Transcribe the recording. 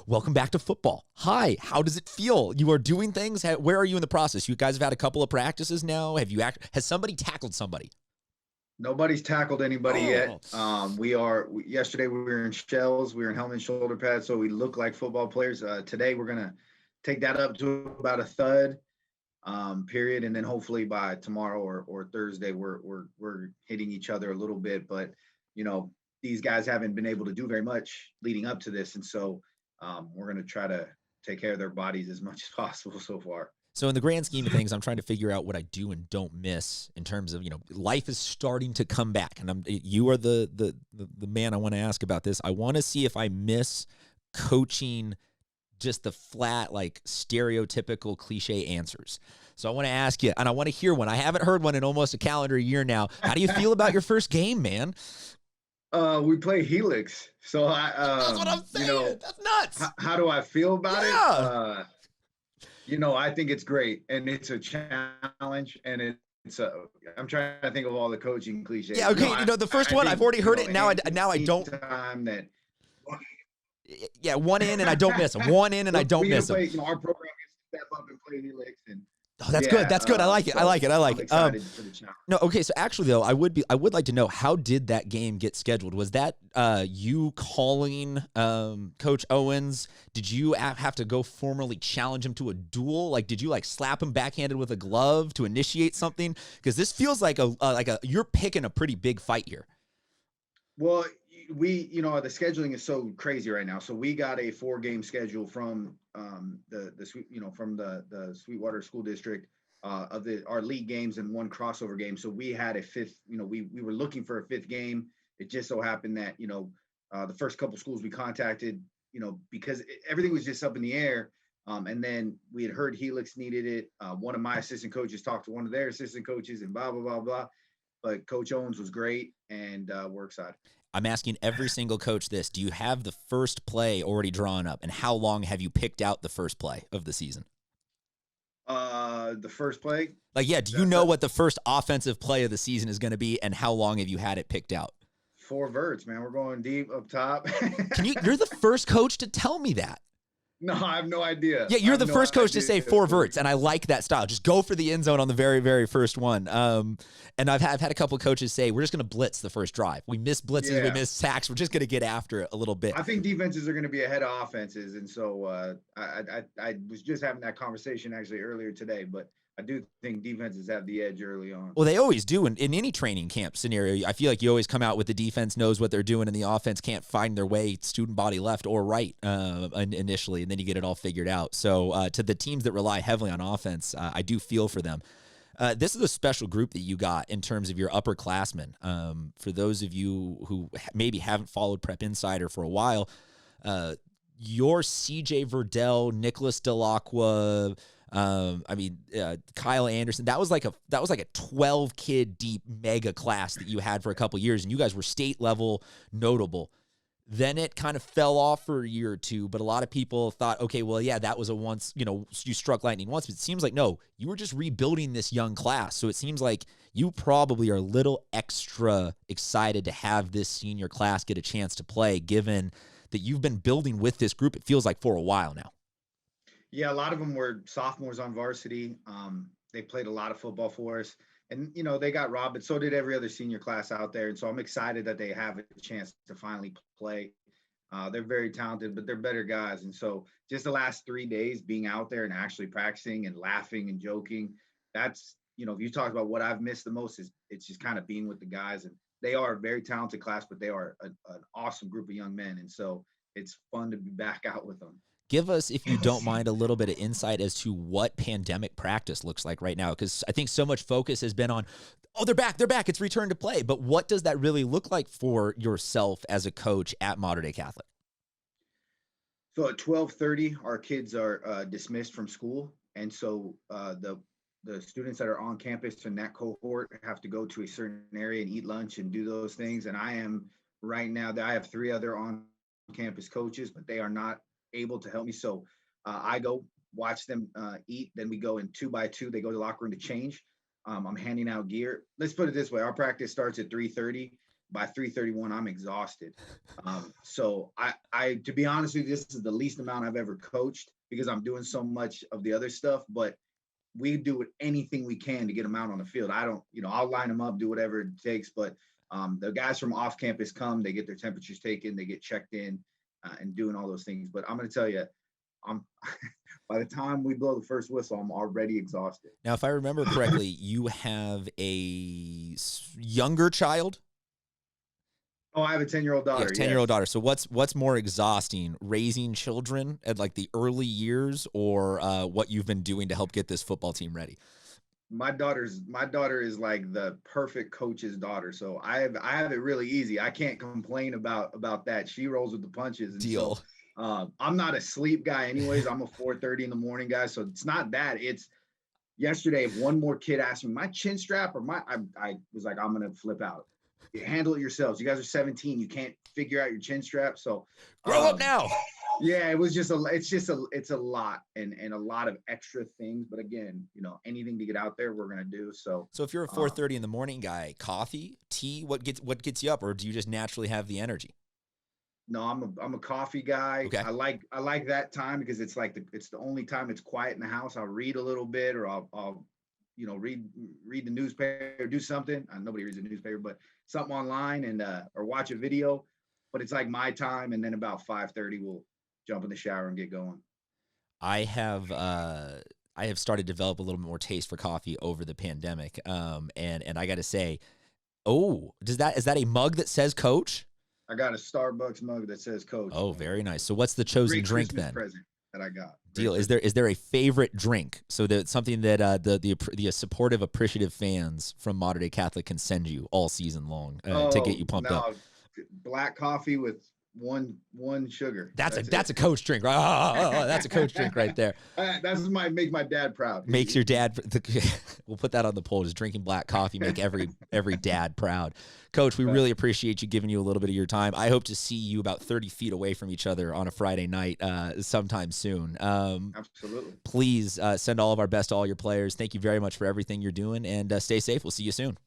Welcome back to football. Hi, how does it feel? You are doing things. Where are you in the process? You guys have had a couple of practices now. Has somebody tackled somebody? Nobody's tackled anybody Oh, yet. Yesterday we were in shells, we were in helmet and shoulder pads, so we look like football players. Today we're gonna take that up to about a thud period, and then hopefully by tomorrow or Thursday we're hitting each other a little bit. But you know these guys haven't been able to do very much leading up to this, and so we're gonna try to take care of their bodies as much as possible so far. so in the grand scheme of things, I'm trying to figure out what I do and don't miss in terms of life is starting to come back, and you are the man I want to ask about this. I want to see if I miss coaching, just the flat, like, stereotypical cliche answers. So I want to ask you, and I want to hear one. I haven't heard one in almost a calendar year now. How do you feel about your first game, man? We play Helix, so That's what I'm saying. That's nuts. how do I feel about it? Yeah. I think it's great, and it's a challenge, and it's a. I'm trying to think of all the coaching cliches. Yeah. Okay. The first one, I've already heard it. Now I don't. Time that. Yeah. One in and I don't miss them. One in and I don't miss them. Our program is to step up and play Helix, and Oh, that's good. That's good. I like it. I like it. I like I'm it. excited for the challenge. No, okay. So actually, though, I would like to know, how did that game get scheduled? Was that you calling Coach Owens? Did you have to go formally challenge him to a duel? Like, did you slap him backhanded with a glove to initiate something? Because this feels like you're picking a pretty big fight here. Well, the scheduling is so crazy right now. So we got a 4-game schedule from the Sweetwater School District of our league games and one crossover game. So we had a fifth. We were looking for a fifth game. It just so happened that the first couple schools we contacted, because everything was just up in the air. And then we had heard Helix needed it. One of my assistant coaches talked to one of their assistant coaches, and blah blah blah blah. But Coach Owens was great, and we're excited. I'm asking every single coach this. Do you have the first play already drawn up? And how long have you picked out the first play of the season? The first play? Do you know what the first offensive play of the season is going to be, and how long have you had it picked out? 4 verts, man. We're going deep up top. You're the first coach to tell me that. No, I have no idea. Yeah, you're the first coach to say 4 verts, and I like that style. Just go for the end zone on the very, very first one. And I've had a couple of coaches say, we're just going to blitz the first drive. We miss blitzes, we miss sacks. We're just going to get after it a little bit. I think defenses are going to be ahead of offenses, and so I was just having that conversation actually earlier today, but I do think defenses have the edge early on. Well, they always do in any training camp scenario. I feel like you always come out with the defense knows what they're doing, and the offense can't find their way student body left or right initially, and then you get it all figured out. So to the teams that rely heavily on offense, I do feel for them. This is a special group that you got in terms of your upperclassmen. For those of you who maybe haven't followed Prep Insider for a while, your CJ Verdell, Nicholas Delacqua, Kyle Anderson, that was like a 12 kid deep mega class that you had for a couple years, and you guys were state level notable. Then it kind of fell off for a year or two, but a lot of people thought, okay, well, yeah, that was a once, you struck lightning once, but it seems like, no, you were just rebuilding this young class. So it seems like you probably are a little extra excited to have this senior class get a chance to play, given that you've been building with this group, it feels like, for a while now. Yeah, a lot of them were sophomores on varsity. They played a lot of football for us. And, they got robbed, but so did every other senior class out there. And so I'm excited that they have a chance to finally play. They're very talented, but they're better guys. And so just the last 3 days being out there and actually practicing and laughing and joking, that's, if you talk about what I've missed the most, is it's just kind of being with the guys. And they are a very talented class, but they are an awesome group of young men. And so it's fun to be back out with them. Give us, if you don't mind, a little bit of insight as to what pandemic practice looks like right now, because I think so much focus has been on, oh, they're back, it's return to play. But what does that really look like for yourself as a coach at Mater Dei Catholic? So at 12:30, our kids are dismissed from school, and so the students that are on campus in that cohort have to go to a certain area and eat lunch and do those things. And I am right now, I have 3 other on-campus coaches, but they are not able to help me. So I go watch them eat. Then we go in 2 by 2. They go to the locker room to change. I'm handing out gear. Let's put it this way. Our practice starts at 3:30. by 3:31, I'm exhausted. So to be honest with you, this is the least amount I've ever coached because I'm doing so much of the other stuff. But we do anything we can to get them out on the field. I don't, I'll line them up, do whatever it takes. But the guys from off campus come, they get their temperatures taken, they get checked in, and doing all those things. But I'm going to tell you, I'm by the time we blow the first whistle, I'm already exhausted. Now, if I remember correctly, you have a younger child. Oh, I have a 10-year-old daughter. Yeah, 10-year-old daughter. So what's more exhausting, raising children at like the early years, or what you've been doing to help get this football team ready? My daughter is like the perfect coach's daughter. So I have it really easy. I can't complain about that. She rolls with the punches. And Deal. So, I'm not a sleep guy anyways. I'm a 4:30 in the morning guy. So it's not that. It's yesterday, if one more kid asked me my chin strap or I was like, I'm going to flip out. You handle it yourselves. You guys are 17. You can't figure out your chin strap. So grow up now. Yeah, it's a lot and a lot of extra things. But again, anything to get out there, we're going to do. So if you're a 4:30 in the morning guy, coffee, tea, what gets you up, or do you just naturally have the energy? No, I'm a coffee guy. Okay. I like that time because it's like it's the only time it's quiet in the house. I'll read a little bit, or I'll read the newspaper, do something. Nobody reads the newspaper, but something online and or watch a video. But it's like my time, and then about 5:30 we'll jump in the shower and get going. I have started to develop a little bit more taste for coffee over the pandemic. And I got to say, is that a mug that says Coach? I got a Starbucks mug that says Coach. Oh, very nice. So what's the chosen drink Christmas then? Present that I got. Deal. Is there a favorite drink? So that's something that the supportive, appreciative fans from Mater Dei Catholic can send you all season long to get you pumped up. Black coffee with one sugar. That's a Coach drink. That's a Coach drink right there. That's make my dad proud. Makes your dad. We'll put that on the poll. Does drinking black coffee make every dad proud? Coach, we really appreciate you giving you a little bit of your time. I hope to see you about 30 feet away from each other on a Friday night sometime soon. Absolutely. Please send all of our best to all your players. Thank you very much for everything you're doing, and stay safe. We'll see you soon.